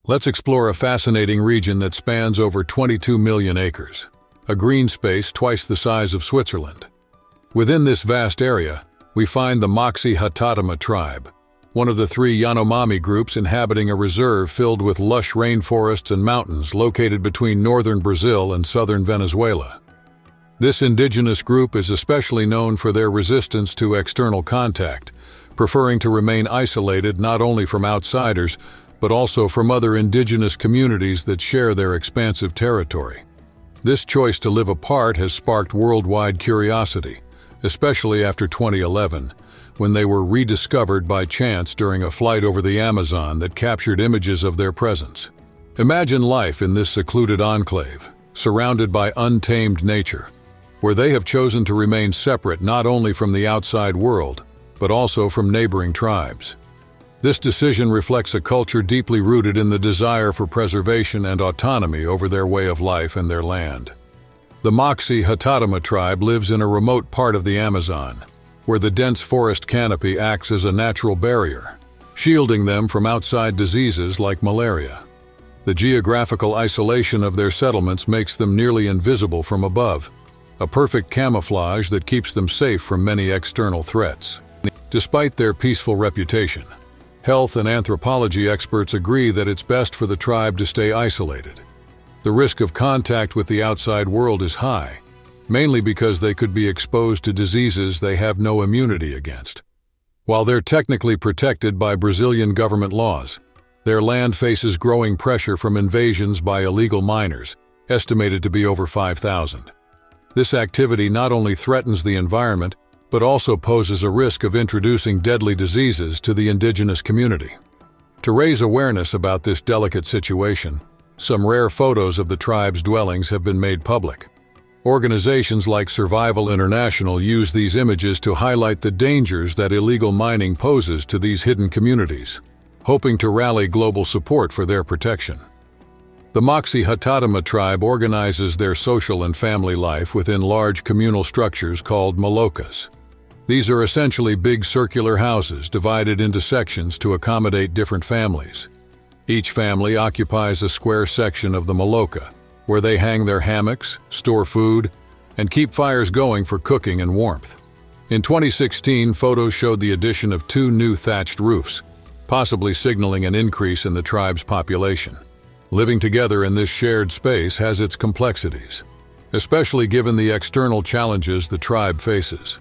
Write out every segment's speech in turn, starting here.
Let's explore a fascinating region that spans over 22 million acres, a green space twice the size of Switzerland. Within this vast area, we find the Moxie-Hatatama tribe, one of the three Yanomami groups inhabiting a reserve filled with lush rainforests and mountains located between northern Brazil and southern Venezuela. This indigenous group is especially known for their resistance to external contact, preferring to remain isolated not only from outsiders, but also from other indigenous communities that share their expansive territory. This choice to live apart has sparked worldwide curiosity, especially after 2011, when they were rediscovered by chance during a flight over the Amazon that captured images of their presence. Imagine life in this secluded enclave, surrounded by untamed nature, where they have chosen to remain separate not only from the outside world, but also from neighboring tribes. This decision reflects a culture deeply rooted in the desire for preservation and autonomy over their way of life and their land. The Moxie-Hatatama tribe lives in a remote part of the Amazon, where the dense forest canopy acts as a natural barrier, shielding them from outside diseases like malaria. The geographical isolation of their settlements makes them nearly invisible from above, a perfect camouflage that keeps them safe from many external threats. Despite their peaceful reputation, health and anthropology experts agree that it's best for the tribe to stay isolated. The risk of contact with the outside world is high, mainly because they could be exposed to diseases they have no immunity against. While they're technically protected by Brazilian government laws, their land faces growing pressure from invasions by illegal miners, estimated to be over 5,000. This activity not only threatens the environment, but also poses a risk of introducing deadly diseases to the indigenous community. To raise awareness about this delicate situation, some rare photos of the tribe's dwellings have been made public. Organizations like Survival International use these images to highlight the dangers that illegal mining poses to these hidden communities, hoping to rally global support for their protection. The Moxie-Hatatama tribe organizes their social and family life within large communal structures called malokas. These are essentially big circular houses divided into sections to accommodate different families. Each family occupies a square section of the maloka, where they hang their hammocks, store food, and keep fires going for cooking and warmth. In 2016, photos showed the addition of 2 new thatched roofs, possibly signaling an increase in the tribe's population. Living together in this shared space has its complexities, especially given the external challenges the tribe faces.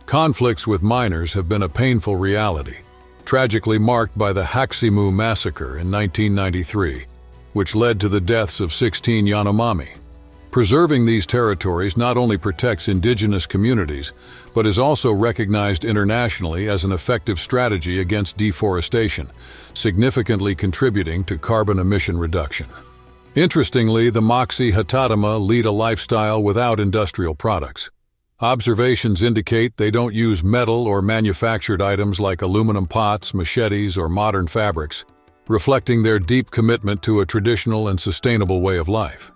Conflicts with miners have been a painful reality, tragically marked by the Haximu massacre in 1993, which led to the deaths of 16 Yanomami. Preserving these territories not only protects indigenous communities, but is also recognized internationally as an effective strategy against deforestation, significantly contributing to carbon emission reduction. Interestingly, the Moxie-Hatatama lead a lifestyle without industrial products. Observations indicate they don't use metal or manufactured items like aluminum pots, machetes, or modern fabrics, reflecting their deep commitment to a traditional and sustainable way of life.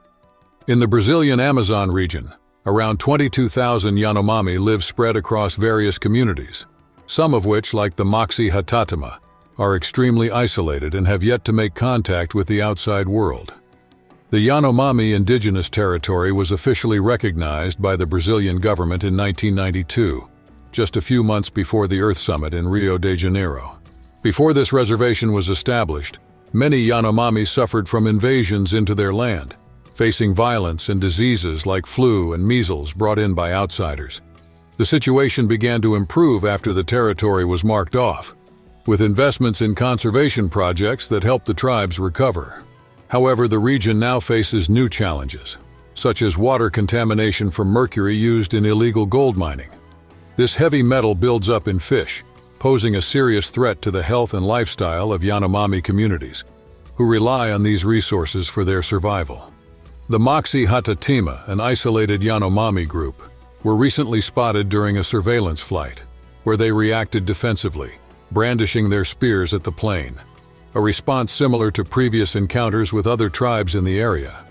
In the Brazilian Amazon region, around 22,000 Yanomami live spread across various communities, some of which, like the Moxie-Hatatama, are extremely isolated and have yet to make contact with the outside world. The Yanomami indigenous territory was officially recognized by the Brazilian government in 1992, just a few months before the Earth Summit in Rio de Janeiro. Before this reservation was established, many Yanomami suffered from invasions into their land, facing violence and diseases like flu and measles brought in by outsiders. The situation began to improve after the territory was marked off, with investments in conservation projects that helped the tribes recover. However, the region now faces new challenges, such as water contamination from mercury used in illegal gold mining. This heavy metal builds up in fish, posing a serious threat to the health and lifestyle of Yanomami communities, who rely on these resources for their survival. The Moxie-Hatatama, an isolated Yanomami group, were recently spotted during a surveillance flight, where they reacted defensively, brandishing their spears at the plane, a response similar to previous encounters with other tribes in the area.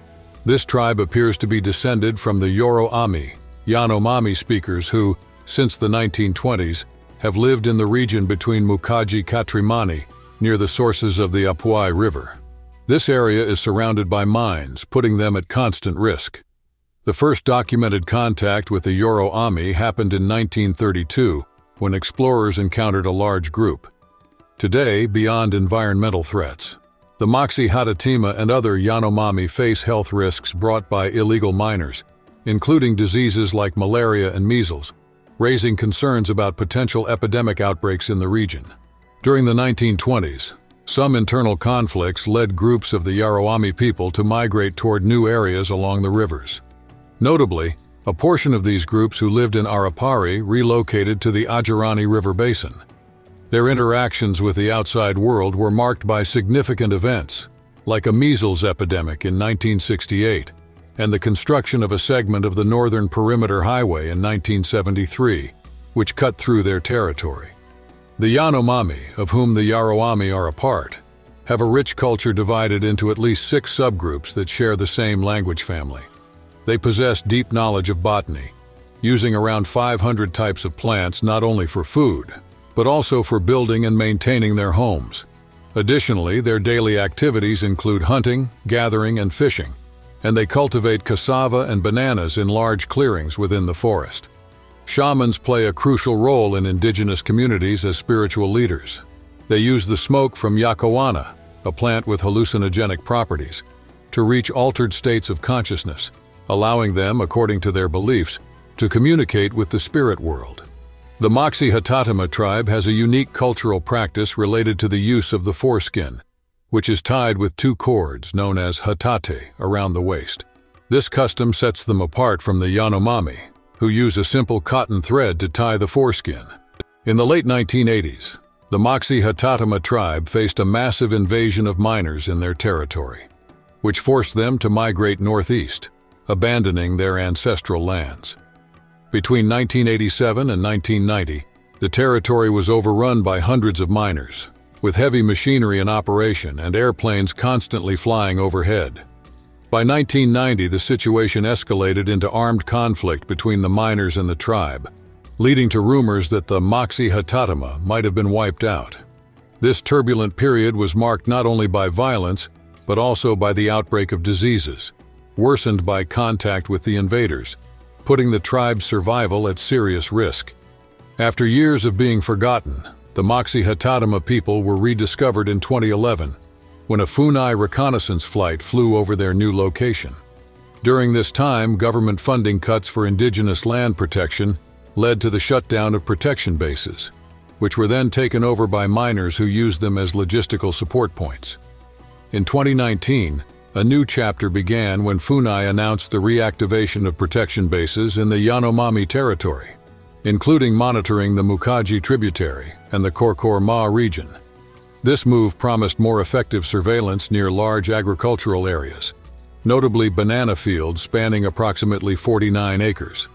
This tribe appears to be descended from the Yoro-Ami, Yanomami speakers who, since the 1920s, have lived in the region between Mukaji Katrimani, near the sources of the Apuai River. This area is surrounded by mines, putting them at constant risk. The first documented contact with the Yoro-Ami happened in 1932, when explorers encountered a large group. Today, beyond environmental threats, the Moxie Hatatima and other Yanomami face health risks brought by illegal miners, including diseases like malaria and measles, raising concerns about potential epidemic outbreaks in the region. During the 1920s, some internal conflicts led groups of the Yaro-Ami people to migrate toward new areas along the rivers. Notably, a portion of these groups who lived in Arapari relocated to the Ajarani River Basin. Their interactions with the outside world were marked by significant events, like a measles epidemic in 1968 and the construction of a segment of the Northern Perimeter Highway in 1973, which cut through their territory. The Yanomami, of whom the Yaro-Ami are a part, have a rich culture divided into at least 6 subgroups that share the same language family. They possess deep knowledge of botany, using around 500 types of plants not only for food, but also for building and maintaining their homes. Additionally, their daily activities include hunting, gathering, and fishing, and they cultivate cassava and bananas in large clearings within the forest. Shamans play a crucial role in indigenous communities as spiritual leaders. They use the smoke from yakowana, a plant with hallucinogenic properties, to reach altered states of consciousness, allowing them, according to their beliefs, to communicate with the spirit world. The Moxie Hatatima tribe has a unique cultural practice related to the use of the foreskin, which is tied with 2 cords known as hatate around the waist. This custom sets them apart from the Yanomami, who use a simple cotton thread to tie the foreskin. In the late 1980s, the Moxie Hatatima tribe faced a massive invasion of miners in their territory, which forced them to migrate northeast, abandoning their ancestral lands. Between 1987 and 1990, the territory was overrun by hundreds of miners, with heavy machinery in operation and airplanes constantly flying overhead. By 1990, the situation escalated into armed conflict between the miners and the tribe, leading to rumors that the Moxie Hatatima might have been wiped out. This turbulent period was marked not only by violence, but also by the outbreak of diseases, worsened by contact with the invaders, putting the tribe's survival at serious risk. After years of being forgotten, the Moxie Hatatima people were rediscovered in 2011, when a Funai reconnaissance flight flew over their new location. During this time, government funding cuts for indigenous land protection led to the shutdown of protection bases, which were then taken over by miners who used them as logistical support points. In 2019, a new chapter began when Funai announced the reactivation of protection bases in the Yanomami territory, including monitoring the Mukaji tributary and the Korkor-Ma region. This move promised more effective surveillance near large agricultural areas, notably banana fields spanning approximately 49 acres.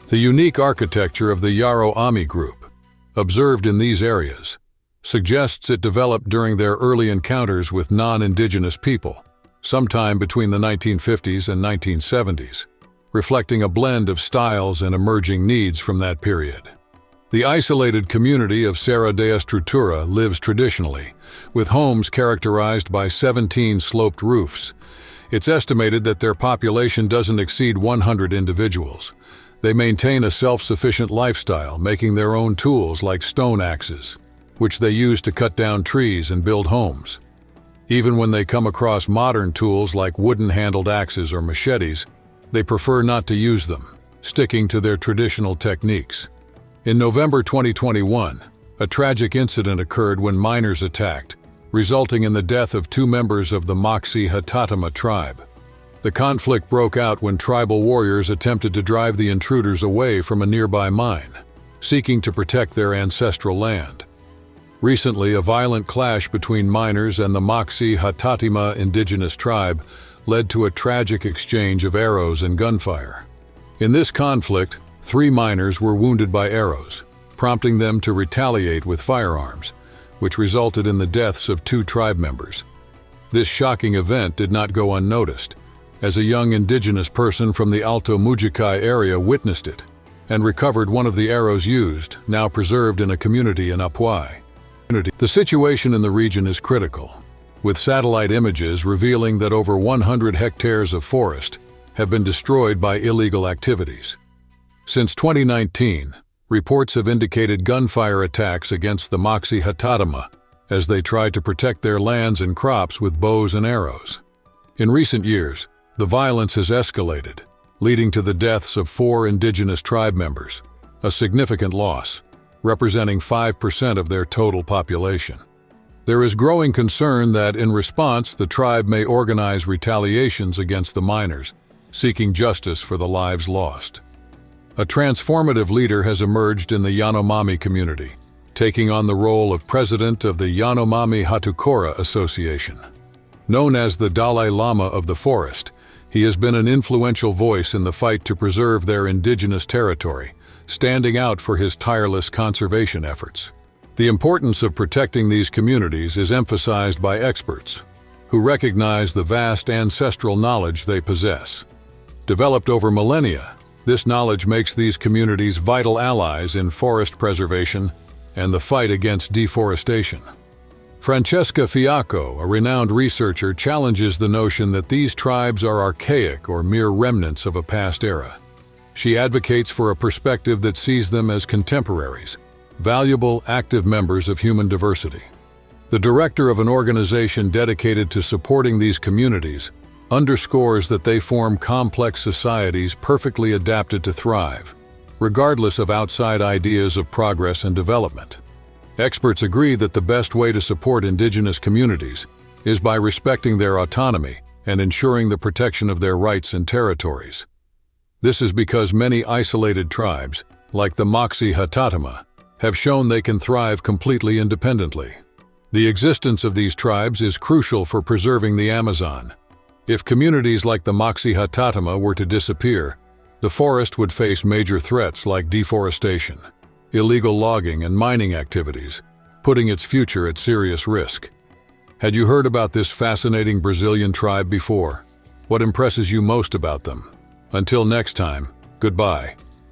The unique architecture of the Yaro-Ami group, observed in these areas, suggests it developed during their early encounters with non-indigenous people, sometime between the 1950s and 1970s, reflecting a blend of styles and emerging needs from that period. The isolated community of Serra da Estrutura lives traditionally, with homes characterized by 17 sloped roofs. It's estimated that their population doesn't exceed 100 individuals. They maintain a self-sufficient lifestyle, making their own tools like stone axes, which they use to cut down trees and build homes. Even when they come across modern tools like wooden-handled axes or machetes, they prefer not to use them, sticking to their traditional techniques. In November 2021, a tragic incident occurred when miners attacked, resulting in the death of 2 members of the Moxie Hatatima tribe. The conflict broke out when tribal warriors attempted to drive the intruders away from a nearby mine, seeking to protect their ancestral land. Recently, a violent clash between miners and the Moxie Hatatima indigenous tribe led to a tragic exchange of arrows and gunfire. In this conflict, 3 miners were wounded by arrows, prompting them to retaliate with firearms, which resulted in the deaths of 2 tribe members. This shocking event did not go unnoticed, as a young indigenous person from the Alto Mujikai area witnessed it and recovered one of the arrows used, now preserved in a community in Apuai. The situation in the region is critical, with satellite images revealing that over 100 hectares of forest have been destroyed by illegal activities. Since 2019, reports have indicated gunfire attacks against the Moxie Hatatama as they tried to protect their lands and crops with bows and arrows. In recent years, the violence has escalated, leading to the deaths of 4 indigenous tribe members, a significant loss, representing 5% of their total population. There is growing concern that, in response, the tribe may organize retaliations against the miners, seeking justice for the lives lost. A transformative leader has emerged in the Yanomami community, taking on the role of president of the Yanomami Hatukora Association. Known as the Dalai Lama of the forest, he has been an influential voice in the fight to preserve their indigenous territory, standing out for his tireless conservation efforts. The importance of protecting these communities is emphasized by experts, who recognize the vast ancestral knowledge they possess. Developed over millennia, this knowledge makes these communities vital allies in forest preservation and the fight against deforestation. Francesca Fiacco, a renowned researcher, challenges the notion that these tribes are archaic or mere remnants of a past era. She advocates for a perspective that sees them as contemporaries, valuable, active members of human diversity. The director of an organization dedicated to supporting these communities underscores that they form complex societies perfectly adapted to thrive, regardless of outside ideas of progress and development. Experts agree that the best way to support indigenous communities is by respecting their autonomy and ensuring the protection of their rights and territories. This is because many isolated tribes, like the Moxie Hatatama, have shown they can thrive completely independently. The existence of these tribes is crucial for preserving the Amazon. If communities like the Moxie Hatatama were to disappear, the forest would face major threats like deforestation, illegal logging, and mining activities, putting its future at serious risk. Had you heard about this fascinating Brazilian tribe before? What impresses you most about them? Until next time, goodbye.